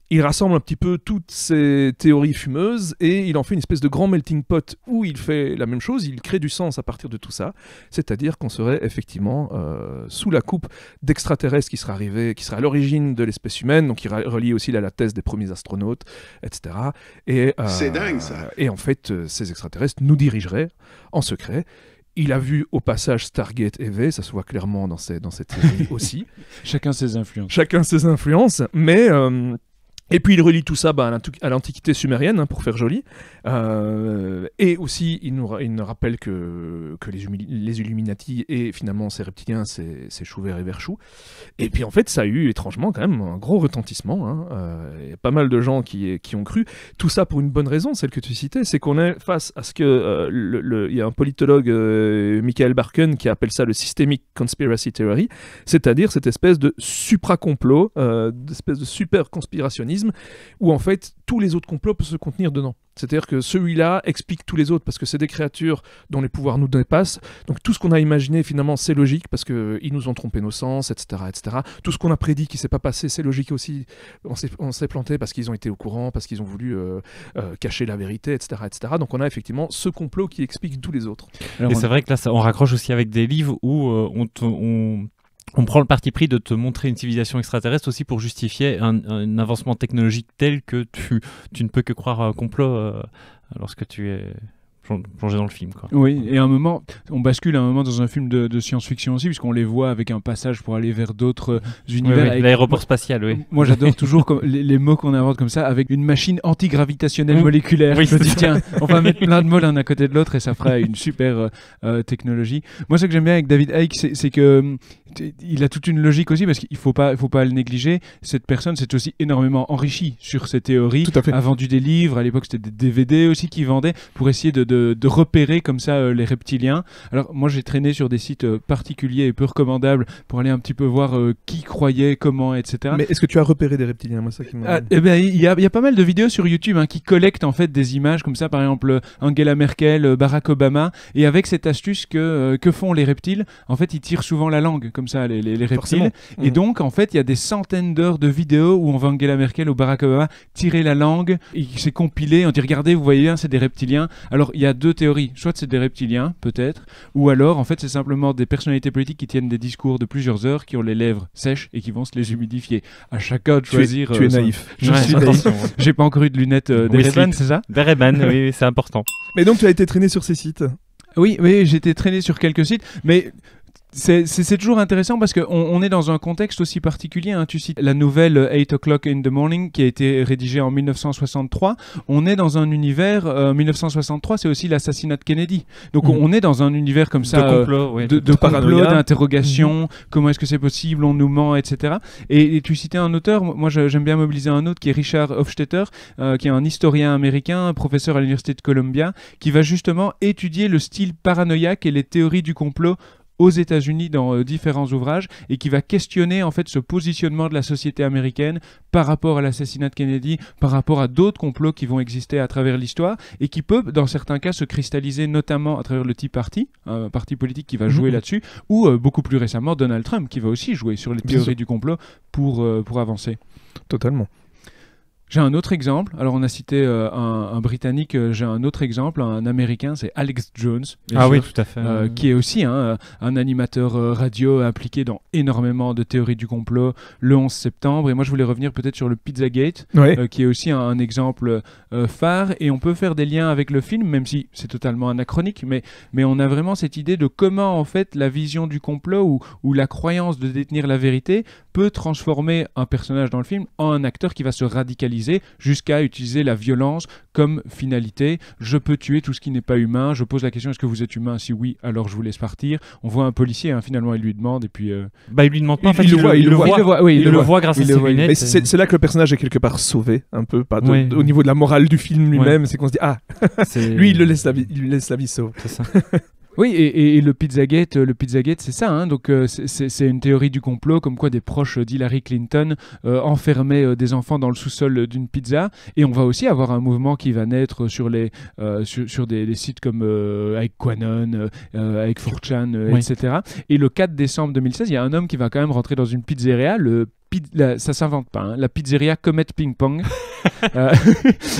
il rassemble un petit peu toutes ces théories fumeuses et il en fait une espèce de grand melting pot où il fait la même chose, il crée du sens à partir de tout ça, c'est-à-dire qu'on serait effectivement sous la coupe d'extraterrestres qui seraient à l'origine de l'espèce humaine, donc il relie aussi la thèse des premiers astronautes, etc. Et, c'est dingue ça. Et en fait, ces extraterrestres nous dirigeraient en secret. Il a vu au passage Stargate EV, ça se voit clairement dans cette série aussi. Chacun ses influences. Chacun ses influences, mais... Et puis il relie tout ça à l'Antiquité sumérienne, pour faire joli. Et aussi, il nous rappelle que les Illuminati et finalement ces reptiliens, c'est chou vert et vert chou. Et puis en fait, ça a eu étrangement quand même un gros retentissement. Il y a pas mal de gens qui ont cru. Tout ça pour une bonne raison, celle que tu citais, c'est qu'on est face à ce que... Il y a un politologue, Michael Barken, qui appelle ça le Systemic Conspiracy Theory, c'est-à-dire cette espèce de supra-complot, d'espèce de super conspirationnisme, où en fait tous les autres complots peuvent se contenir dedans. C'est-à-dire que celui-là explique tous les autres parce que c'est des créatures dont les pouvoirs nous dépassent. Donc tout ce qu'on a imaginé finalement c'est logique parce qu'ils nous ont trompé nos sens, etc., etc. Tout ce qu'on a prédit qui s'est pas passé c'est logique aussi. On s'est planté parce qu'ils ont été au courant, parce qu'ils ont voulu cacher la vérité, etc., etc. Donc on a effectivement ce complot qui explique tous les autres. Alors, et c'est vrai que là on raccroche aussi avec des livres où on prend le parti pris de te montrer une civilisation extraterrestre aussi pour justifier un avancement technologique tel que tu ne peux que croire à un complot lorsque tu es plongé dans le film, quoi. Oui, et à un moment, on bascule à un moment dans un film de science-fiction aussi, puisqu'on les voit avec un passage pour aller vers d'autres univers. Oui, l'aéroport spatial, oui. Moi, j'adore toujours les mots qu'on invente comme ça, avec une machine antigravitationnelle moléculaire. Oui, je me dis, tiens, on va mettre plein de mots l'un à côté de l'autre et ça fera une super technologie. Moi, ce que j'aime bien avec David Icke, c'est que il a toute une logique aussi, parce qu'il faut pas le négliger. Cette personne s'est aussi énormément enrichie sur ces théories. Tout à fait. A vendu des livres, à l'époque c'était des DVD aussi qu'il vendait, pour essayer de repérer comme ça les reptiliens. Alors moi j'ai traîné sur des sites particuliers et peu recommandables pour aller un petit peu voir qui croyait, comment, etc. Mais est-ce que tu as repéré des reptiliens? Moi, ça qui m'a... Eh ben, il y a pas mal de vidéos sur YouTube qui collectent en fait des images comme ça, par exemple Angela Merkel, Barack Obama, et avec cette astuce que font les reptiles, en fait ils tirent souvent la langue comme ça, les reptiles. Forcément. Et donc en fait il y a des centaines d'heures de vidéos où on voit Angela Merkel ou Barack Obama tirer la langue, et c'est compilé, on dit regardez, vous voyez bien, c'est des reptiliens. Alors il y a deux théories, soit c'est des reptiliens peut-être, ou alors en fait c'est simplement des personnalités politiques qui tiennent des discours de plusieurs heures, qui ont les lèvres sèches et qui vont se les humidifier. À chacun de choisir. Tu es naïf. Je suis naïf. J'ai pas encore eu de lunettes des Ray-Ban, c'est ça? Des Ray-Ban, oui, c'est important. Mais donc tu as été traîné sur ces sites? Oui, j'ai été traîné sur quelques sites, mais c'est toujours intéressant parce qu'on est dans un contexte aussi particulier. Tu cites la nouvelle 8 O'Clock in the Morning qui a été rédigée en 1963. On est dans un univers, 1963 c'est aussi l'assassinat de Kennedy. Donc on est dans un univers comme ça, de complot, oui, de complot, d'interrogation, comment est-ce que c'est possible, on nous ment, etc. Et tu citais un auteur, moi j'aime bien mobiliser un autre qui est Richard Hofstetter, qui est un historien américain, professeur à l'université de Columbia, qui va justement étudier le style paranoïaque et les théories du complot aux États-Unis dans différents ouvrages, et qui va questionner en fait ce positionnement de la société américaine par rapport à l'assassinat de Kennedy, par rapport à d'autres complots qui vont exister à travers l'histoire, et qui peuvent dans certains cas se cristalliser notamment à travers le Tea Party, un parti politique qui va jouer là-dessus, ou beaucoup plus récemment Donald Trump qui va aussi jouer sur les théories du complot pour avancer. Totalement. J'ai un autre exemple. Alors, on a cité un Britannique. J'ai un autre exemple, un Américain, c'est Alex Jones. Oui, tout à fait. Qui est aussi un animateur radio impliqué dans énormément de théories du complot le 11 septembre. Et moi, je voulais revenir peut-être sur le Pizzagate, qui est aussi un exemple phare. Et on peut faire des liens avec le film, même si c'est totalement anachronique. Mais on a vraiment cette idée de comment, en fait, la vision du complot ou la croyance de détenir la vérité peut transformer un personnage dans le film en un acteur qui va se radicaliser jusqu'à utiliser la violence comme finalité. Je peux tuer tout ce qui n'est pas humain. Je pose la question, est-ce que vous êtes humain? Si oui, alors je vous laisse partir. On voit un policier, finalement, il lui demande, et puis... il lui demande pas, en fait, il le voit grâce à ses lunettes. C'est là que le personnage est quelque part sauvé, un peu, au niveau de la morale du film lui-même, c'est qu'on se dit, lui, il lui laisse la vie sauve. C'est ça. Oui, et le Pizzagate, c'est ça. Donc c'est une théorie du complot, comme quoi des proches d'Hillary Clinton enfermaient des enfants dans le sous-sol d'une pizza. Et on va aussi avoir un mouvement qui va naître sur des sites comme avec Quanon, avec 4chan, etc. Et le 4 décembre 2016, il y a un homme qui va quand même rentrer dans une pizzeria, ça s'invente pas, la pizzeria Comet Ping Pong.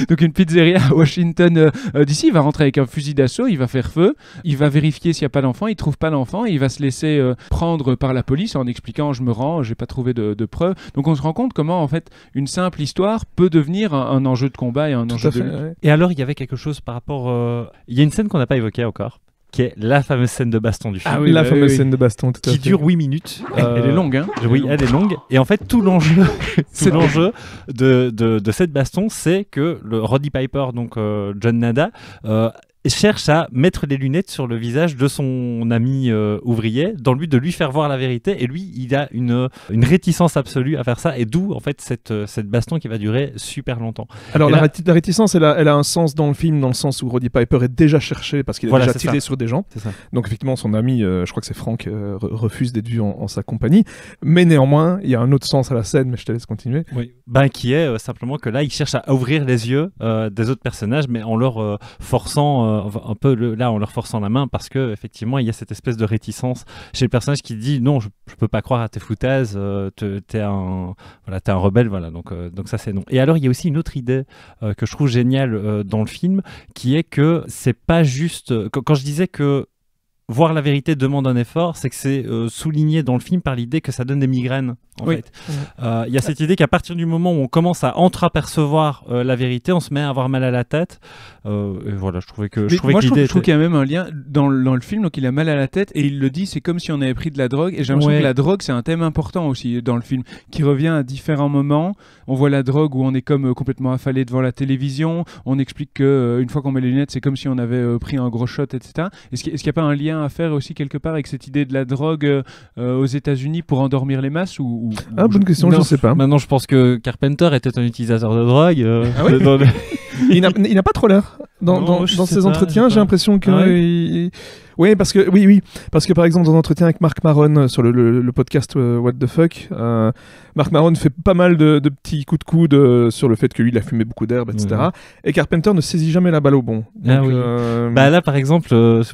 Donc une pizzeria à Washington DC. Il va rentrer avec un fusil d'assaut, il va faire feu, il va vérifier s'il n'y a pas d'enfant, il trouve pas d'enfant, et il va se laisser prendre par la police en expliquant je me rends, j'ai pas trouvé de preuves. Donc on se rend compte comment en fait une simple histoire peut devenir un enjeu de combat et un enjeu de lutte. Et alors il y avait quelque chose par rapport... Il y a une scène qu'on n'a pas évoquée encore, qui est la fameuse scène de baston du film. Ah oui, la bah fameuse oui. scène de baston, tout à qui fait. dure 8 minutes. Elle est longue, hein. Oui, elle est longue. Et en fait, tout l'enjeu, de cette baston, c'est que le Roddy Piper, donc John Nada, cherche à mettre les lunettes sur le visage de son ami ouvrier dans le but de lui faire voir la vérité, et lui il a une réticence absolue à faire ça, et d'où en fait cette baston qui va durer super longtemps. Alors Et la, là- la réticence, elle a un sens dans le film, dans le sens où Roddy Piper est déjà cherché parce qu'il a Voilà, déjà c'est tiré ça. sur des gens. C'est ça. Donc effectivement, son ami, je crois que c'est Frank, refuse d'être vu en sa compagnie. Mais néanmoins, il y a un autre sens à la scène, mais je te laisse continuer. Oui. Ben, qui est simplement que là, il cherche à ouvrir les yeux des autres personnages, mais en leur forçant un peu en leur forçant la main, parce que effectivement, il y a cette espèce de réticence chez le personnage qui dit non, je peux pas croire à tes foutaises, t'es un rebelle, voilà. Donc ça c'est non. Et alors, il y a aussi une autre idée que je trouve géniale dans le film, qui est que c'est pas juste quand je disais que voir la vérité demande un effort, c'est que c'est souligné dans le film par l'idée que ça donne des migraines. En Oui. fait, il y a cette idée qu'à partir du moment où on commence à entreapercevoir la vérité, on se met à avoir mal à la tête. Et voilà, je trouvais que Moi, je l'idée trouve qu'il y a même un lien dans le film. Donc, il a mal à la tête et il le dit, c'est comme si on avait pris de la drogue. Et j'ai l'impression Ouais. que la drogue, c'est un thème important aussi dans le film, qui revient à différents moments. On voit la drogue où on est comme complètement affalé devant la télévision. On explique que une fois qu'on met les lunettes, c'est comme si on avait pris un gros shot, etc. Est-ce qu'il n'y a pas un lien à faire aussi quelque part avec cette idée de la drogue aux États-Unis pour endormir les masses ou Ah, bonne question, Non, je sais pas. Maintenant, je pense que Carpenter était un utilisateur de drogue. Ah oui dans le- Il n'a pas trop l'air dans Non, je dans sais ses pas, entretiens. je sais J'ai pas. l'impression que Ah ouais oui, parce que par exemple dans un entretien avec Marc Maron sur le podcast What the Fuck, Marc Maron fait pas mal de petits coups de coude sur le fait que lui il a fumé beaucoup d'herbe, etc. Ouais. Et Carpenter ne saisit jamais la balle au bon. Ah Donc, oui. Bah là, par exemple,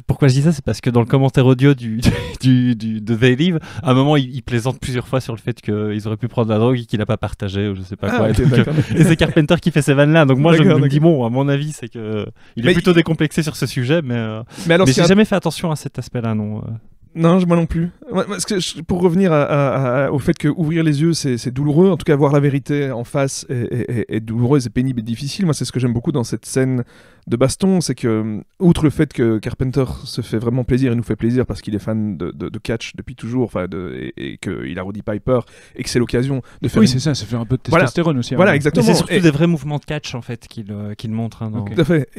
pourquoi je dis ça, c'est parce que dans le commentaire audio de They Live, à un moment, il plaisante plusieurs fois sur le fait qu'ils auraient pu prendre la drogue et qu'il n'a pas partagé, ou je sais pas Ah, quoi. ok, Et donc, d'accord. et c'est Carpenter qui fait ces vannes-là. Donc moi, je D'accord, me dis, bon, à mon avis, c'est que il est Mais plutôt décomplexé sur ce sujet, mais Mais alors, j'ai jamais fait attention à cet aspect-là, non. Non, moi non plus. Parce que pour revenir au fait que ouvrir les yeux, c'est douloureux. En tout cas, voir la vérité en face est douloureux, c'est pénible et difficile. Moi, c'est ce que j'aime beaucoup dans cette scène de baston, c'est que, outre le fait que Carpenter se fait vraiment plaisir et nous fait plaisir parce qu'il est fan de catch depuis toujours, et qu'il a Roddy Piper, et que c'est l'occasion de faire Oui, une- c'est ça fait un peu de Voilà. testostérone aussi. Voilà, hein. Mais exactement. c'est surtout Et- des vrais mouvements de catch en fait qu'il montre. Hein, dans... Ok. Tout à fait.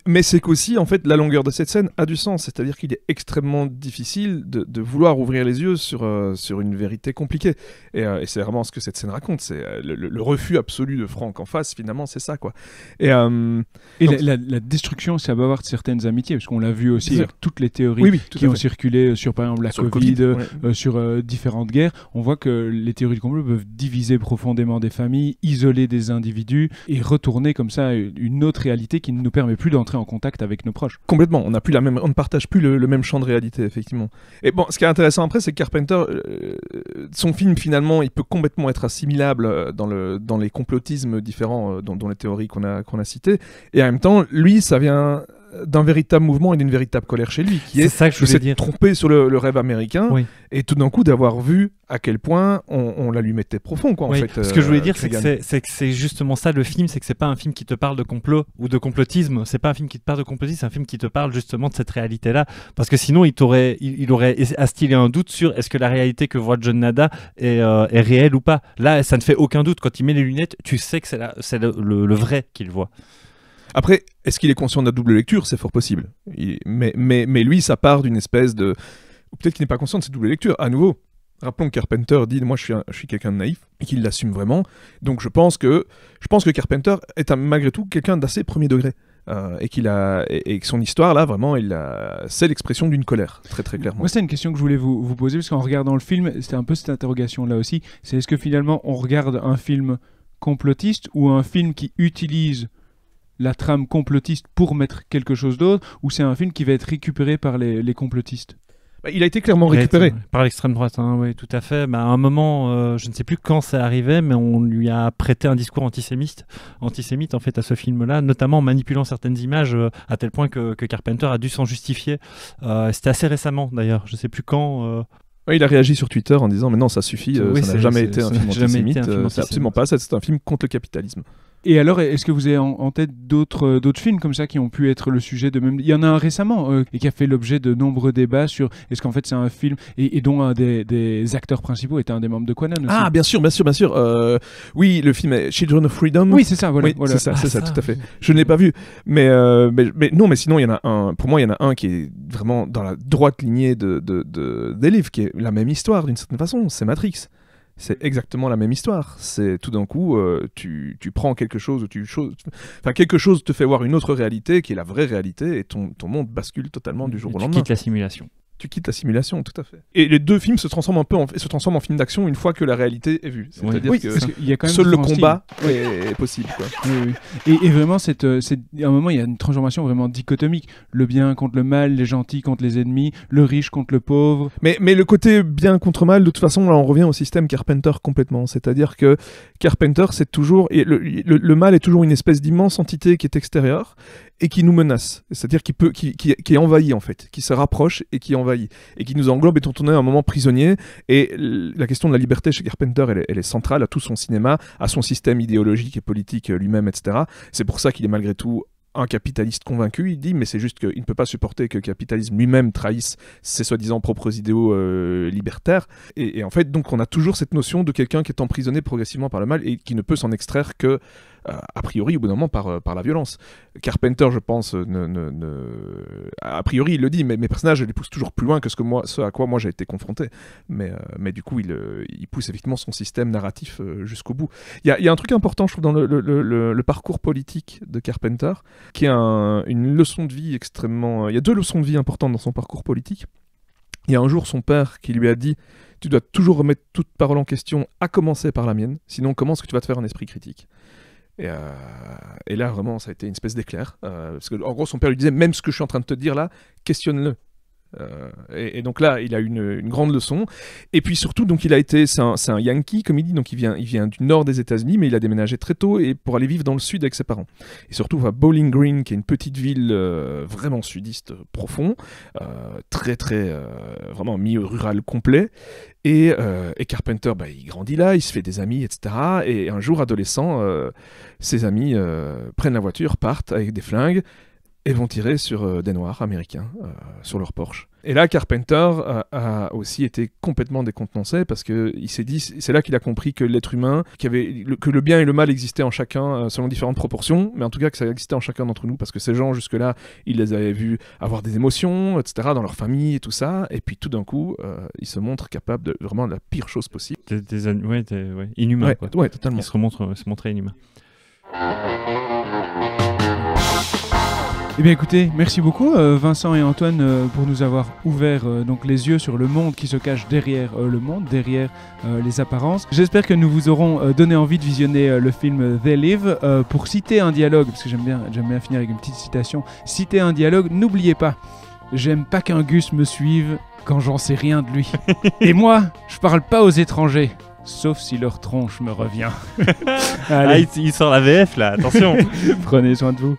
Mais c'est qu'aussi, en fait, la longueur de cette scène a du sens. C'est-à-dire qu'il est extrêmement difficile de vouloir ouvrir les yeux sur une vérité compliquée. Et c'est vraiment ce que cette scène raconte. C'est le refus absolu de Frank en face, finalement, c'est ça, quoi. Et Et donc- la destruction, ça va avoir de certaines amitiés, parce qu'on l'a vu aussi Bien avec toutes les théories oui, tout qui à ont fait. circulé sur, par exemple, la Sur le Covid, ouais. sur différentes guerres. On voit que les théories du complot peuvent diviser profondément des familles, isoler des individus et retourner comme ça une autre réalité qui ne nous permet plus d'entrer en contact avec nos proches. Complètement, on ne partage plus le même champ de réalité, effectivement. Et bon, ce qui est intéressant après, c'est que Carpenter, son film finalement, il peut complètement être assimilable dans les complotismes différents dont les théories qu'on a citées. Et en même temps, lui, ça vient d'un véritable mouvement et d'une véritable colère chez lui, qui C'est est ça que je de voulais s'être dire. trompé sur le rêve américain, Oui. et tout d'un coup d'avoir vu à quel point on la lui mettait profond, quoi, en Oui, fait. ce que je voulais dire, c'est Reagan. que c'est justement ça le film, c'est que c'est pas un film qui te parle de complot ou de complotisme, c'est pas un film qui te parle de complotisme, c'est un film qui te parle justement de cette réalité-là, parce que sinon il aurait instillé un doute sur est-ce que la réalité que voit John Nada est réelle ou pas. Là, ça ne fait aucun doute. Quand il met les lunettes, tu sais que c'est le vrai qu'il voit. Après, est-ce qu'il est conscient de la double lecture? C'est fort possible. Mais lui, ça part d'une espèce de... Ou peut-être qu'il n'est pas conscient de cette double lecture. À nouveau, rappelons que Carpenter dit « Moi, je suis quelqu'un de naïf » et qu'il l'assume vraiment. Donc, je pense que Carpenter est malgré tout quelqu'un d'assez premier degré. Et que son histoire, là, vraiment, c'est l'expression d'une colère, très très clairement. Moi, c'est une question que je voulais vous poser, parce qu'en regardant le film, c'était un peu cette interrogation-là aussi. C'est est-ce que finalement, on regarde un film complotiste ou un film qui utilise la trame complotiste pour mettre quelque chose d'autre, ou c'est un film qui va être récupéré par les complotistes? Il a été clairement récupéré. Par l'extrême droite, hein, oui, tout à fait. Bah, à un moment, je ne sais plus quand c'est arrivé, mais on lui a prêté un discours antisémite en fait à ce film-là, notamment en manipulant certaines images à tel point que Carpenter a dû s'en justifier. C'était assez récemment d'ailleurs, je ne sais plus quand. Il a réagi sur Twitter en disant « Mais non, ça suffit, Oui, ça n'a jamais été un film jamais été antisémite. un film C'est antisémite. absolument pas ça, c'est un film contre le capitalisme. » Et alors, est-ce que vous avez en tête d'autres films comme ça qui ont pu être le sujet de même... Il y en a un récemment et qui a fait l'objet de nombreux débats sur est-ce qu'en fait c'est un film et dont un des acteurs principaux était un des membres de Quanon aussi. Ah, bien sûr. Oui, le film est Children of Freedom. Oui, c'est ça, voilà. Oui, voilà. c'est ça, tout à fait. Je ne l'ai pas vu. Mais non, mais sinon, il y en a un. Pour moi, il y en a un qui est vraiment dans la droite lignée des livres, qui est la même histoire d'une certaine façon. C'est Matrix. C'est exactement la même histoire. C'est tout d'un coup, tu prends quelque chose, quelque chose te fait voir une autre réalité qui est la vraie réalité et ton monde bascule totalement du jour au lendemain. Tu quittes la simulation. Tu quittes la simulation, tout à fait. Et les deux films se transforment en film d'action une fois que la réalité est vue. C'est-à-dire que y a quand même seul le combat est possible. Quoi. Oui. Et vraiment, à un moment, il y a une transformation vraiment dichotomique. Le bien contre le mal, les gentils contre les ennemis, le riche contre le pauvre. Mais le côté bien contre mal, de toute façon, là, on revient au système Carpenter complètement. C'est-à-dire que Carpenter, c'est toujours... Et le mal est toujours une espèce d'immense entité qui est extérieure et qui nous menace. C'est-à-dire qui est envahi, en fait. Qui se rapproche et qui envahit. Et qui nous englobe et dont on est à un moment prisonnier. Et la question de la liberté chez Carpenter, elle est centrale à tout son cinéma, à son système idéologique et politique lui-même, etc. C'est pour ça qu'il est malgré tout un capitaliste convaincu. Il dit, mais c'est juste qu'il ne peut pas supporter que le capitalisme lui-même trahisse ses soi-disant propres idéaux libertaires. Et en fait, donc, on a toujours cette notion de quelqu'un qui est emprisonné progressivement par le mal et qui ne peut s'en extraire que a priori, au bout d'un moment, par la violence. Carpenter, je pense, a priori, il le dit, mais mes personnages, ils les poussent toujours plus loin que ce à quoi moi j'ai été confronté. Mais du coup, il pousse effectivement son système narratif jusqu'au bout. Il y a un truc important, je trouve, dans le parcours politique de Carpenter, qui est une leçon de vie extrêmement... Il y a deux leçons de vie importantes dans son parcours politique. Il y a un jour son père qui lui a dit « Tu dois toujours remettre toute parole en question, à commencer par la mienne, sinon comment est-ce que tu vas te faire un esprit critique ?» Et là, vraiment, ça a été une espèce d'éclair. Parce que, en gros, son père lui disait, même ce que je suis en train de te dire là, questionne-le. Et donc là, il a une grande leçon. Et puis surtout, donc, c'est un Yankee, comme il dit. Donc il vient du nord des États-Unis, mais il a déménagé très tôt et pour aller vivre dans le sud avec ses parents. Et surtout, à Bowling Green, qui est une petite ville vraiment sudiste profond, très, très, vraiment milieu rural complet. Et Carpenter, il grandit là, il se fait des amis, etc. Et un jour, adolescent, ses amis prennent la voiture, partent avec des flingues et vont tirer sur des Noirs américains, sur leur Porsche. Et là, Carpenter a aussi été complètement décontenancé parce qu'il s'est dit, c'est là qu'il a compris que l'être humain, que le bien et le mal existaient en chacun selon différentes proportions, mais en tout cas que ça existait en chacun d'entre nous parce que ces gens, jusque-là, ils les avaient vus avoir des émotions, etc., dans leur famille et tout ça, et puis tout d'un coup, ils se montrent capables de vraiment la pire chose possible. Inhumain, quoi. Ouais, totalement. Ils se montraient inhumains. Eh bien écoutez, merci beaucoup Vincent et Antoine pour nous avoir ouvert donc les yeux sur le monde qui se cache derrière le monde, derrière les apparences. J'espère que nous vous aurons donné envie de visionner le film They Live. Pour citer un dialogue, parce que j'aime bien finir avec une petite citation, citer un dialogue, n'oubliez pas, j'aime pas qu'un Gus me suive quand j'en sais rien de lui. Et moi, je parle pas aux étrangers. Sauf si leur tronche me revient. Allez. Ah, il sort la VF là, attention. Prenez soin de vous.